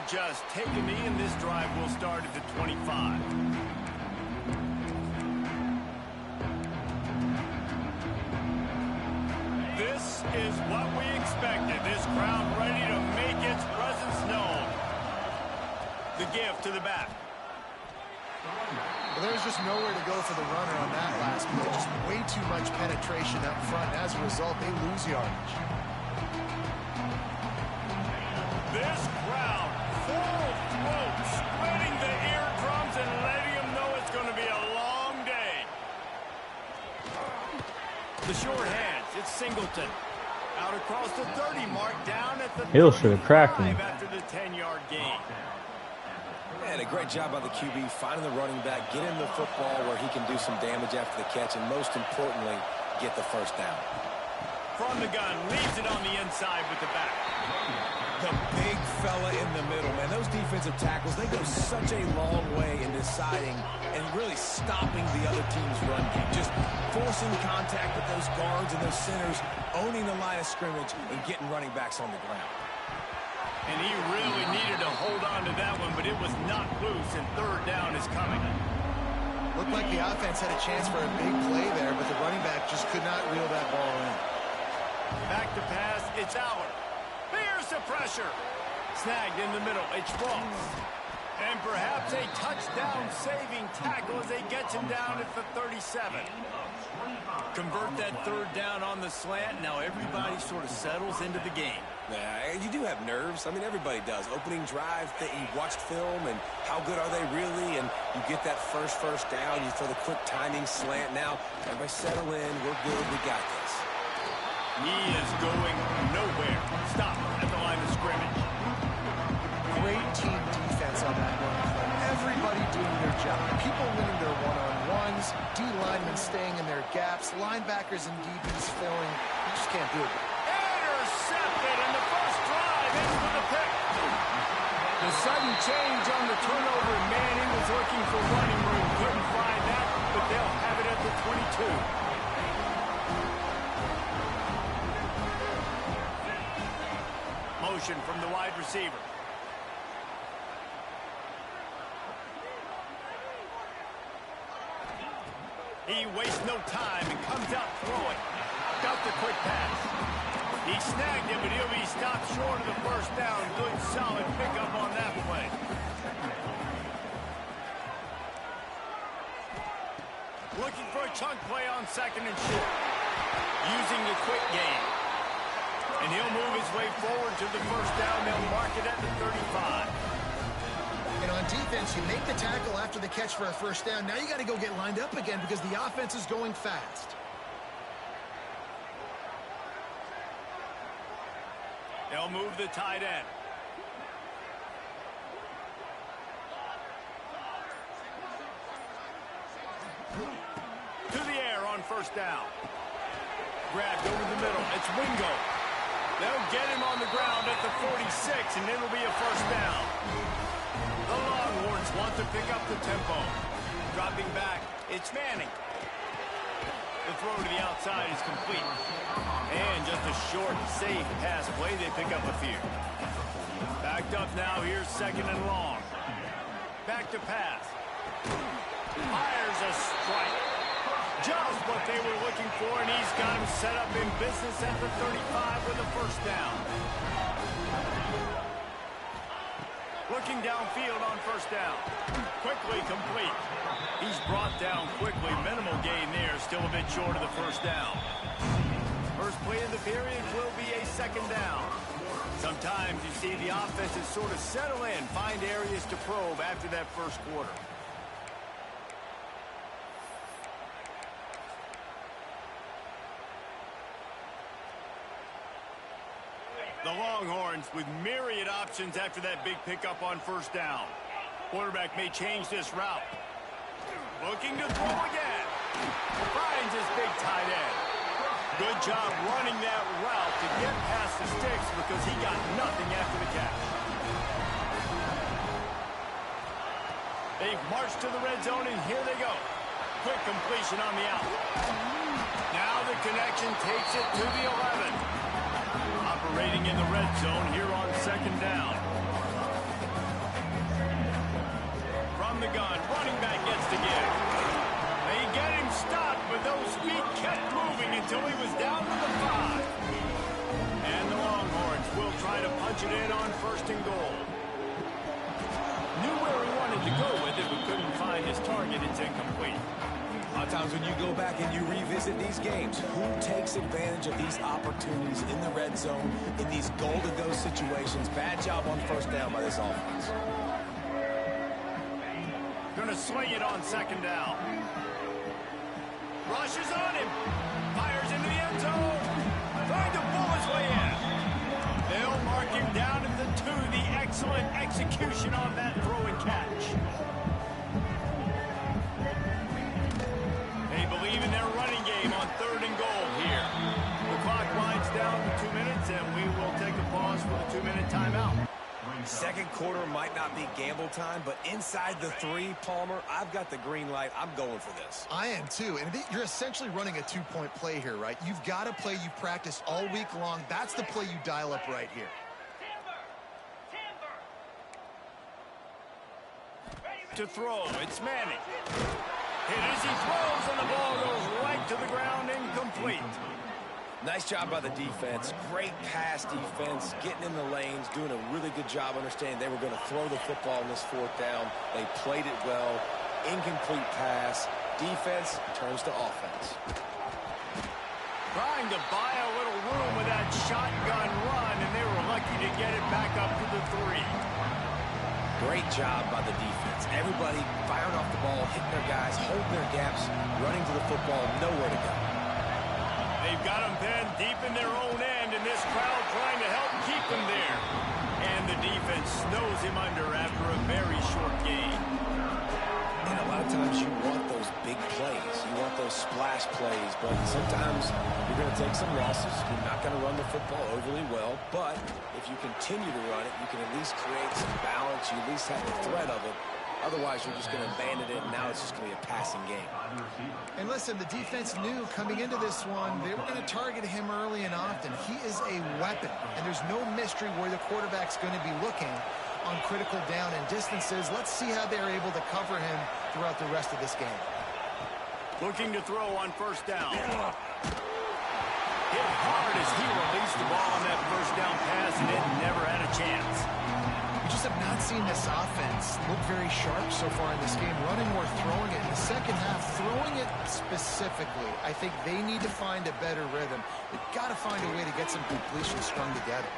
just take a knee, and this drive will start at the 25. This is what we expected. This crowd ready to make its presence known. The give to the back. Well, there's just nowhere to go for the runner on that last play. Just way too much penetration up front. As a result, they lose yardage. This crowd, full throat, splitting the eardrums and letting them know it's going to be a long day. The short hands, it's Singleton. Out across the 30 mark, down at the 35 after the 10-yard gain. And a great job by the QB finding the running back, get him the football where he can do some damage after the catch, and most importantly, get the first down. From the gun, leaves it on the inside with the back. The big fella in the middle, man. Those defensive tackles, they go such a long way in deciding and really stopping the other team's run game. Just forcing contact with those guards and those centers, owning the line of scrimmage, and getting running backs on the ground. And he really needed to hold on to that one, but it was not loose, and third down is coming. Looked like the offense had a chance for a big play there, but the running back just could not reel that ball in. Back to pass, it's Aller. Here's the pressure. Snagged in the middle, it's Ross. And perhaps a touchdown-saving tackle as they get him down at the 37. Convert that third down on the slant. Now everybody sort of settles into the game. Yeah, you do have nerves. I mean, everybody does. Opening drive, that you watched film, and how good are they really? And you get that first down. You throw the quick timing slant. Now, everybody settle in. We're good. We got this. He is going nowhere. Stop at the line of scrimmage. Great team defense on that one play. Everybody doing their job. People winning their one-on-ones. D linemen staying in their gaps. Linebackers and DBs filling. You just can't do it. Intercepted, and the first drive ends with a pick. The sudden change on the turnover, and Manning was looking for running room. Couldn't find that, but they'll have it at the 22. Motion from the wide receiver. He wastes no time and comes out throwing. Got the quick pass. He snagged him, but he'll be stopped short of the first down. Good, solid pickup on that play. Looking for a chunk play on second and short. Using the quick game. And he'll move his way forward to the first down. They'll mark it at the 35. And on defense, you make the tackle after the catch for a first down. Now you got to go get lined up again because the offense is going fast. They'll move the tight end. To the air on first down. Grabbed over the middle. It's Wingo. They'll get him on the ground at the 46, and it'll be a first down. The Longhorns want to pick up the tempo. Dropping back, it's Manning. The throw to the outside is complete. And just a short, safe pass play, they pick up a few. Backed up now, here's second and long. Back to pass. Fires a strike. Just what they were looking for, and he's got him set up in business at the 35 with a first down. Looking downfield on first down. Quickly complete. He's brought down quickly. Minimal gain there. Still a bit short of the first down. First play of the period will be a second down. Sometimes you see the offenses sort of settle in, find areas to probe after that first quarter. The Longhorns with myriad options after that big pickup on first down. Quarterback may change this route. Looking to throw again. Finds his big tight end. Good job running that route to get past the sticks because he got nothing after the catch. They've marched to the red zone, and here they go. Quick completion on the out. Now the connection takes it to the 11. Operating in the red zone here on second down. shotgun. Running back gets to give. They get him stopped, but those feet kept moving until he was down to the 5. And the Longhorns will try to punch it in on 1st and goal. Knew where he wanted to go with it, but couldn't find his target. It's incomplete. A lot of times when you go back and you revisit these games, who takes advantage of these opportunities in the red zone, in these goal-to-go situations? Bad job on 1st down by this offense. Going to swing it on 2nd down. Rushes on him. Fires into the end zone. Trying to pull his way in. They'll mark him down at the 2. The excellent execution on that throw and catch. They believe in their running game on 3rd and goal here. The clock winds down to 2 minutes, and we will take a pause for the 2-minute timeout. Second quarter might not be gamble time, but inside the 3, Palmer, I've got the green light. I'm going for this. I am too, and you're essentially running a 2-point play here, right? You've got to play you've practiced all week long. That's the play you dial up right here. To throw, it's Manning. Hit as he throws, and the ball goes right to the ground, incomplete. Nice job by the defense. Great pass defense, getting in the lanes, doing a really good job understanding they were going to throw the football in this 4th down. They played it well. Incomplete pass. Defense turns to offense. Trying to buy a little room with that shotgun run, and they were lucky to get it back up to the 3. Great job by the defense. Everybody firing off the ball, hitting their guys, holding their gaps, running to the football, nowhere to go. They've got him pinned deep in their own end, and this crowd trying to help keep him there. And the defense snows him under after a very short game. And a lot of times you want those big plays. You want those splash plays, but sometimes you're going to take some losses. You're not going to run the football overly well, but if you continue to run it, you can at least create some balance. You at least have the threat of it. Otherwise, you're just going to abandon it, and now it's just going to be a passing game. And listen, the defense knew coming into this one, they were going to target him early and often. He is a weapon, and there's no mystery where the quarterback's going to be looking on critical down and distances. Let's see how they're able to cover him throughout the rest of this game. Looking to throw on 1st down. Hit hard as he released the ball on that 1st down pass, and it never had a chance. We just have not seen this offense look very sharp so far in this game, running or throwing it. In the second half, throwing it specifically, I think they need to find a better rhythm. They've got to find a way to get some completions strung together.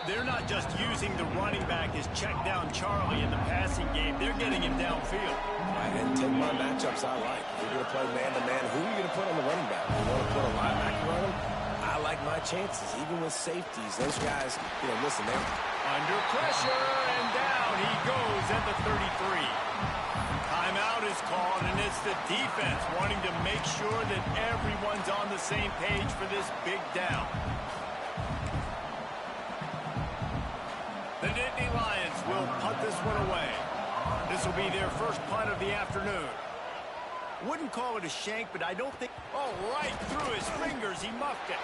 They're not just using the running back as check down Charlie in the passing game. They're getting him downfield. Right, and take my matchups I like. If you're going to play man-to-man, who are you going to put on the running back? You want to put a linebacker on him? I like my chances, even with safeties. Those guys, listen, they're under pressure, and down he goes at the 33. Timeout is called, and it's the defense wanting to make sure that everyone's on the same page for this big down. The Nittany Lions will punt this one away. This will be their first punt of the afternoon. Wouldn't call it a shank, but I don't think... Oh, right through his fingers, he muffed it.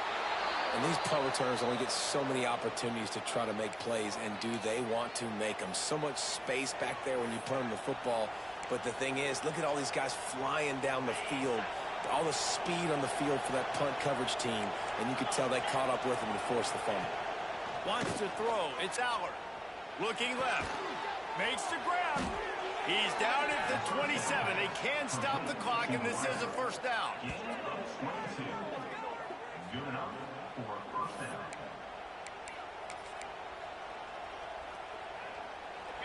And these punt returners only get so many opportunities to try to make plays, and do they want to make them? So much space back there when you punt them the football. But the thing is, look at all these guys flying down the field, all the speed on the field for that punt coverage team, and you could tell they caught up with them to force the fumble. Wants to throw. It's Allard. Looking left. Makes the grab. He's down at the 27. They can stop the clock, and this is a 1st down.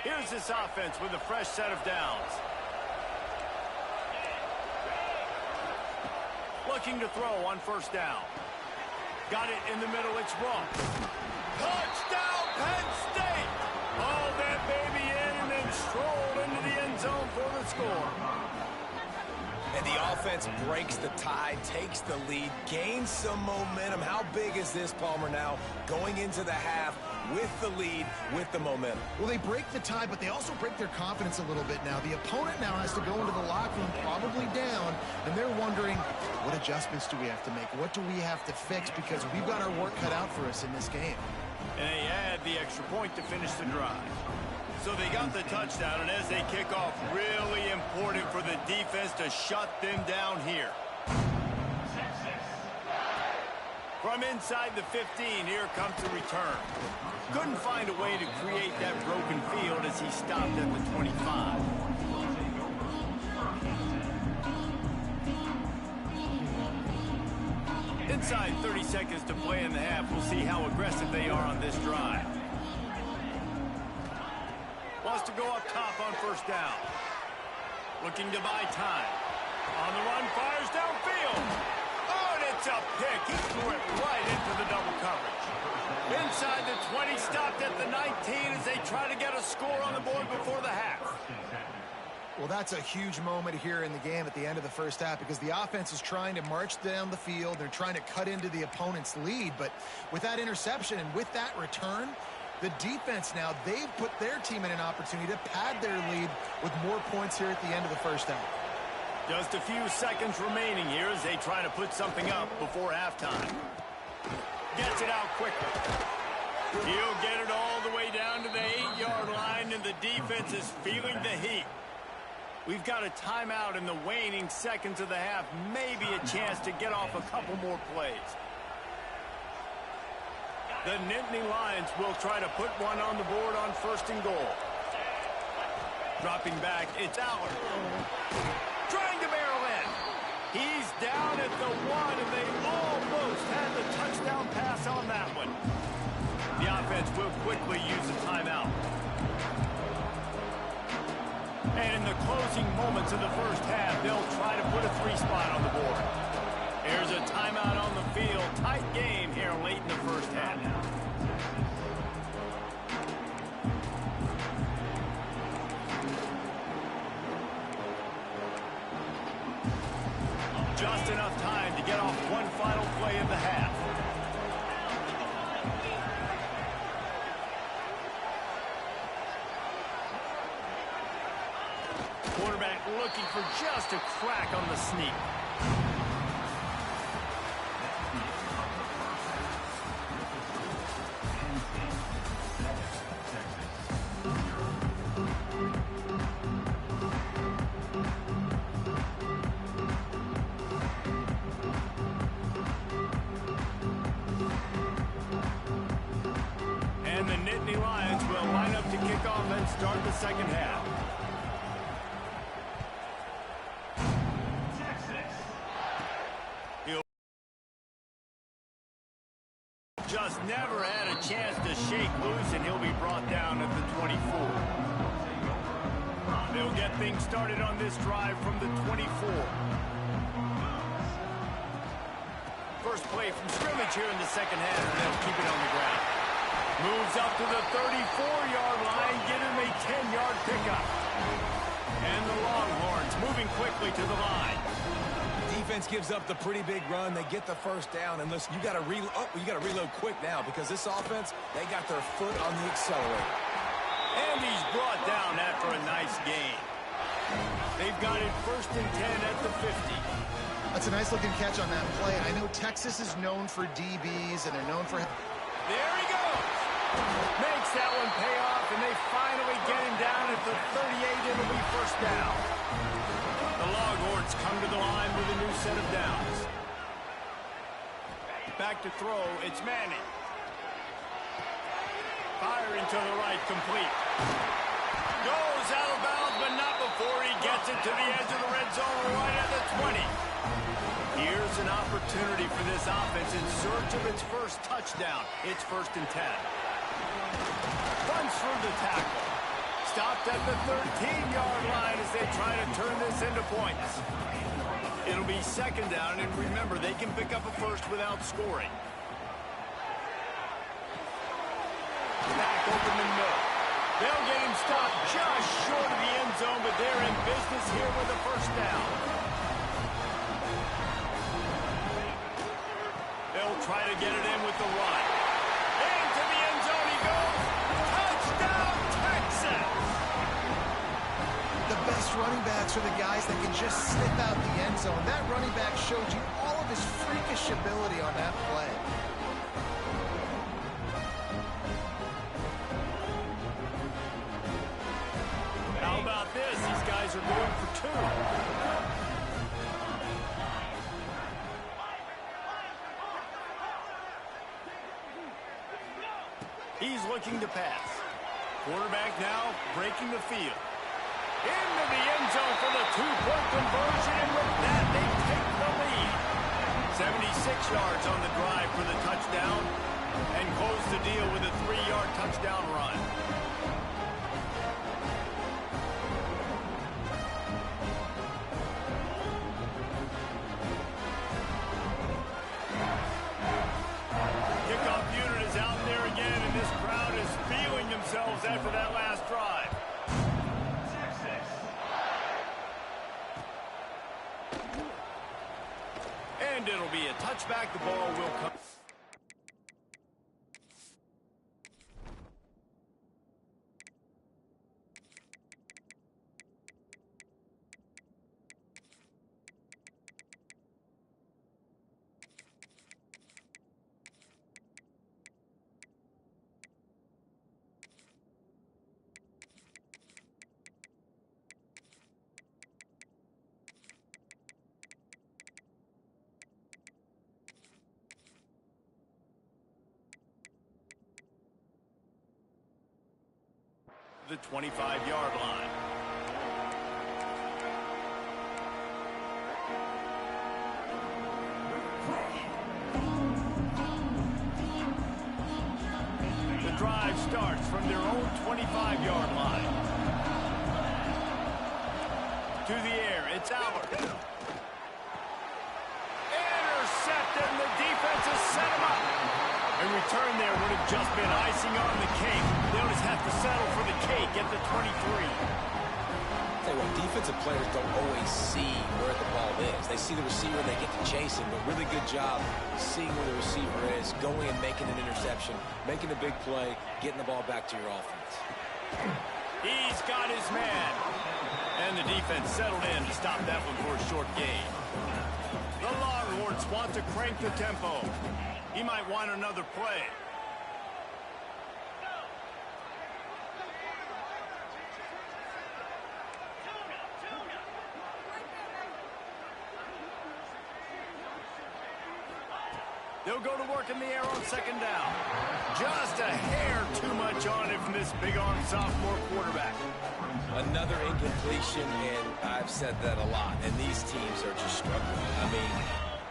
Here's this offense with a fresh set of downs. Looking to throw on 1st down. Got it in the middle. It's wrong. Touchdown, Penn State! Hauled that baby in and then strolled into the end zone for the score. And the offense breaks the tie, takes the lead, gains some momentum. How big is this, Palmer, now going into the half with the lead, with the momentum? Well, they break the tie, but they also break their confidence a little bit now. The opponent now has to go into the locker room probably down, and they're wondering, what adjustments do we have to make? What do we have to fix? Because we've got our work cut out for us in this game. And they add the extra point to finish the drive. So they got the touchdown, and as they kick off, really important for the defense to shut them down here. From inside the 15, here comes the return. Couldn't find a way to create that broken field as he stopped at the 25. Inside 30 seconds to play in the half. We'll see how aggressive they are on this drive. Wants to go up top on first down. Looking to buy time. On the run, fires downfield. Oh, and it's a pick. He threw it right into the double coverage. Inside the 20, stopped at the 19 as they try to get a score on the board before the half. Well, that's a huge moment here in the game at the end of the first half because the offense is trying to march down the field. They're trying to cut into the opponent's lead, but with that interception and with that return, the defense now, they've put their team in an opportunity to pad their lead with more points here at the end of the first half. Just a few seconds remaining here as they try to put something up before halftime. Gets it out quickly. He'll get it all the way down to the 8-yard line, and the defense is feeling the heat. We've got a timeout in the waning seconds of the half. Maybe a chance to get off a couple more plays. The Nittany Lions will try to put one on the board on first and goal. Dropping back, it's Allard. Trying to barrel in. He's down at the 1, and they almost had the touchdown pass on that one. The offense will quickly use a timeout. And in the closing moments of the first half, they'll try to put a 3-spot on the board. Here's a timeout on the field. Tight game here late in the first half. Just enough time to get off one final play of the half. Quarterback looking for just a crack on the sneak. And the Nittany Lions will line up to kick off and start the second half. Just never had a chance to shake loose, and he'll be brought down at the 24. They'll get things started on this drive from the 24. First play from scrimmage here in the second half, and they'll keep it on the ground. Moves up to the 34-yard line, give him a 10-yard pickup. And the Longhorns moving quickly to the line. Defense gives up the pretty big run. They get the first down, and listen, you got to reload quick now because this offense, they got their foot on the accelerator. And he's brought down after a nice gain. They've got it first and 10 at the 50. That's a nice-looking catch on that play. And I know Texas is known for DBs, and they're known for... There he goes. Makes that one pay off, and they finally get him down at the 38. It'll be first down. The Longhorns come to the line with a new set of downs. Back to throw, it's Manning. Firing to the right, complete. Goes out of bounds, but not before he gets it to the edge of the red zone right at the 20. Here's an opportunity for this offense in search of its first touchdown. It's first and 10. Runs through the tackle. Stopped at the 13-yard line as they try to turn this into points. It'll be second down, and remember, they can pick up a first without scoring. Back open the middle. They'll get him stopped just short of the end zone, but they're in business here with a first down. They'll try to get it in with the run. Into the end zone he goes. Touchdown, Texas! The best running backs are the guys that can just snip out the end zone. That running back showed you all of his freakish ability on that play. He's looking to pass. Quarterback now breaking the field. Into the end zone for the two-point conversion, and with that, they take the lead. 76 yards on the drive for the touchdown, and close the deal with a 3-yard touchdown run. Kickoff unit is out there again, and this crowd is feeling themselves after that last drive. And it'll be a touchback. The ball will come. The 25-yard line. The drive starts from their own 25-yard line. To the air, it's Albert. Intercepted, and the defense has set him up. A return there would have just been icing on the cake. They'll just have to settle for the cake at the 23. Tell you what, defensive players don't always see where the ball is. They see the receiver, they get to chase him, but really good job seeing where the receiver is, going and making an interception, making a big play, getting the ball back to your offense. He's got his man. And the defense settled in to stop that one for a short gain. The Longhorns want to crank the tempo. He might want another play. They'll go to work in the air on second down. Just a hair too much on it from this big-armed sophomore quarterback. Another incompletion, and I've said that a lot, and these teams are just struggling. I mean,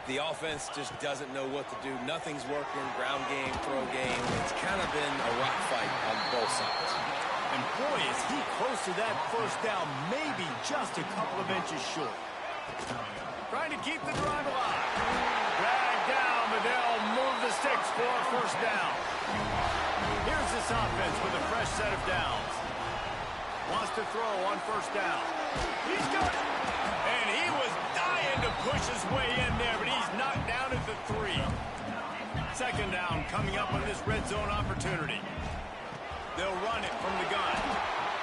the offense just doesn't know what to do. Nothing's working. Ground game, throw game. It's kind of been a rock fight on both sides. And boy, is he close to that first down, maybe just a couple of inches short. Trying to keep the drive alive. Dragged down, but they'll move the sticks for a first down. Here's this offense with a fresh set of downs. Wants to throw on first down. He's got it. And he was dying to push his way in there, but he's knocked down at the 3. Second down coming up on this red zone opportunity. They'll run it from the gun.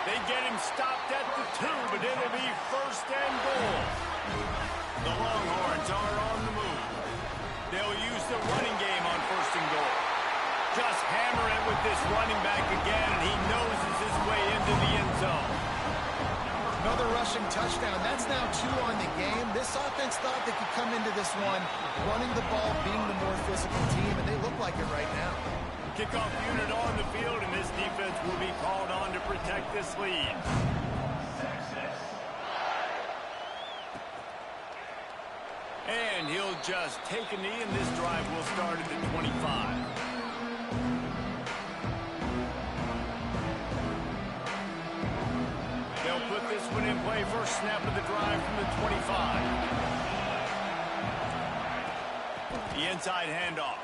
They get him stopped at the 2, but it'll be first and goal. The Longhorns are on the move. They'll use the running game on first and goal. Just hammer it with this running back again, and he noses his way into the end zone. Another rushing touchdown. That's now 2 on the game. This offense thought they could come into this one running the ball, being the more physical team, and they look like it right now. Kickoff unit on the field, and this defense will be called on to protect this lead. And he'll just take a knee, and this drive will start at the 25. They'll put this one in play. First snap of the drive from the 25. The inside handoff.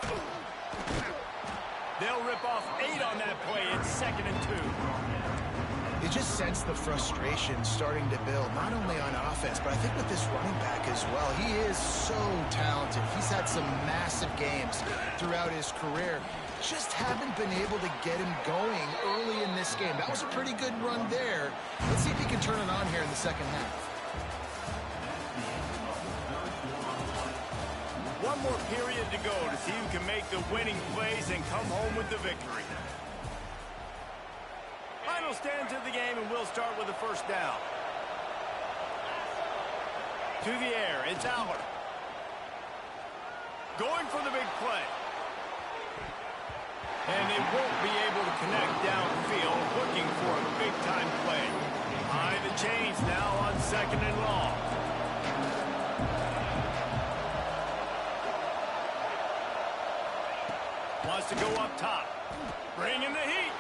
They'll rip off 8 on that play. It's 2nd and 2. You just sense the frustration starting to build, not only on offense, but I think with this running back as well. He is so talented. He's had some massive games throughout his career. Just haven't been able to get him going early in this game. That was a pretty good run there. Let's see if he can turn it on here in the second half. One more period to go to see who can make the winning plays and come home with the victory. Final stands of the game, and we'll start with the first down. To the air, it's Albert. Going for the big play. And they won't be able to connect downfield, looking for a big-time play. High the chains now on 2nd and long. Wants to go up top. Bringing the heat.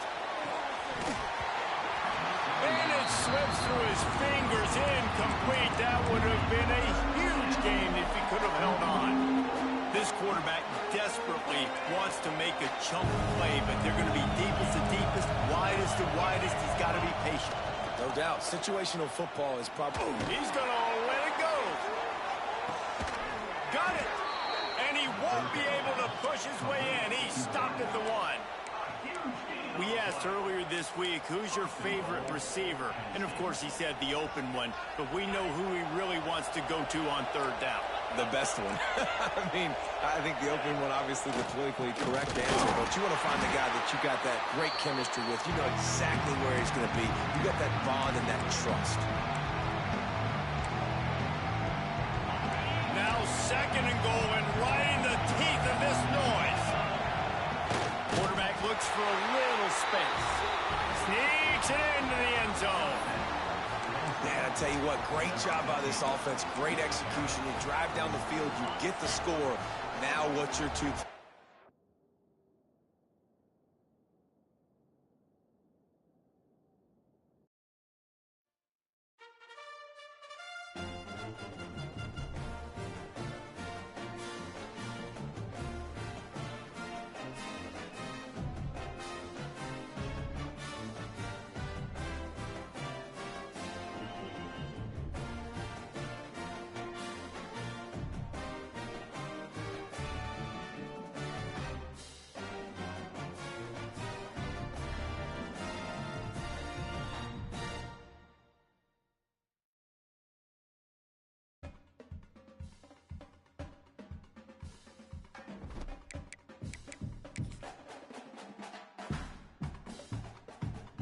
And it slips through his fingers, incomplete. That would have been a huge game if he could have held on. This quarterback desperately wants to make a chunk play, but they're going to be deepest to deepest, widest to widest. He's got to be patient. No doubt. Situational football is probably... He's going to let it go. Got it. And he won't be able to push his way in. He stopped at the 1. We asked earlier this week, who's your favorite receiver? And, of course, he said the open one. But we know who he really wants to go to on 3rd down. The best one. I mean, I think the open one, obviously the politically correct answer, but you want to find the guy that you got that great chemistry with. You know exactly where he's going to be. You got that bond and that trust. Now 2nd and goal, and right in the teeth of this noise. Quarterback looks for a little space. Sneaks it into the end zone. Man, I tell you what, great job by this offense. Great execution. You drive down the field, you get the score. Now what's your 2?